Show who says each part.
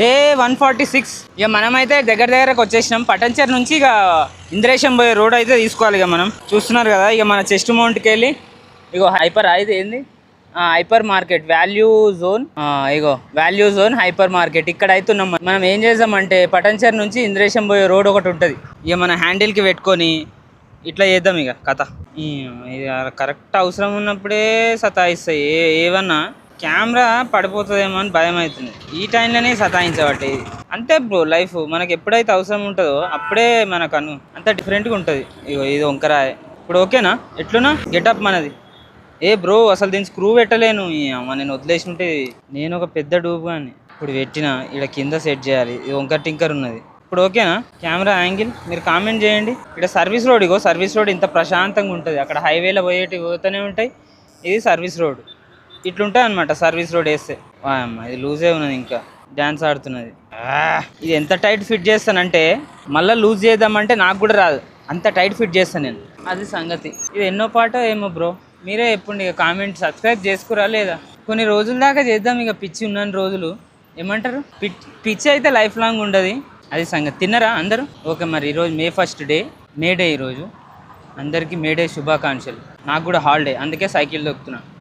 Speaker 1: Day 146. ఇక మనమైతే దగ్గరకు వచ్చేసినాం. పటంచెర్ నుంచి ఇక ఇంద్రేశం పోయే రోడ్ అయితే తీసుకోవాలి. ఇక మనం చూస్తున్నారు కదా, ఇక మన చెస్ట్ మౌంట్కి వెళ్ళి ఇగో హైపర్ ఇది ఏంది హైపర్ మార్కెట్ వాల్యూ జోన్, ఇగో వాల్యూ జోన్ హైపర్ మార్కెట్ ఇక్కడ అవుతున్నాం. మనం ఏం చేద్దామంటే పటంచెర్ నుంచి ఇంద్రేశం పోయే రోడ్ ఒకటి ఉంటుంది, ఇక మన హ్యాండిల్కి పెట్టుకొని ఇట్లా చేద్దాం. ఇక కథ ఇది కరెక్ట్ అవసరం ఉన్నప్పుడే సతాయిస్తాయి. ఏమన్నా కెమెరా పడిపోతుందేమో అని భయం అవుతుంది. ఈ టైంలోనే సతాయించబట్టే ఇది. అంతే బ్రో లైఫ్. మనకి ఎప్పుడైతే అవసరం ఉంటుందో అప్పుడే మనకు అంత డిఫరెంట్గా ఉంటుంది. ఇగో ఇది వంకరాయే. ఇప్పుడు ఓకేనా? ఎట్లున్నా గెటప్ మనది. ఏ బ్రో అసలు దీన్ని స్క్రూ పెట్టలేను. నేను వదిలేసి ఉంటే నేను ఒక పెద్ద డూబు అని. ఇప్పుడు పెట్టిన ఇక్కడ కింద సెట్ చేయాలి. ఇది వంకర్ టింకర్ ఉన్నది. ఇప్పుడు ఓకేనా? కెమెరా యాంగిల్ మీరు కామెంట్ చేయండి. ఇక్కడ సర్వీస్ రోడ్, ఇగో సర్వీస్ రోడ్ ఇంత ప్రశాంతంగా ఉంటుంది. అక్కడ హైవేలో పోతూనే ఉంటాయి. ఇది సర్వీస్ రోడ్ ఇట్లుంటాయి అనమాట. సర్వీస్ రోడ్ వేస్తే అమ్మ ఇది లూజే ఉన్నది, ఇంకా డ్యాన్స్ ఆడుతున్నది. ఇది ఎంత టైట్ ఫిట్ చేస్తానంటే మళ్ళీ లూజ్ చేద్దామంటే నాకు కూడా రాదు, అంత టైట్ ఫిట్ చేస్తాను నేను. అది సంగతి. ఇది ఎన్నో పాటో ఏమో బ్రో, మీరే చెప్పండి. ఇక కామెంట్ సబ్స్క్రైబ్ చేసుకురా లేదా? కొన్ని రోజుల దాకా చేద్దాం. ఇక పిచ్చి ఉన్న రోజులు ఏమంటారు, పిచ్చి అయితే లైఫ్ లాంగ్ ఉండదు. అది సంగతి. తిన్నరా అందరూ? ఓకే మరి ఈరోజు మే 1st డే, మే డే. ఈరోజు అందరికీ మే డే శుభాకాంక్షలు. నాకు కూడా హాలిడే, అందుకే సైకిల్ దొక్కుతున్నా.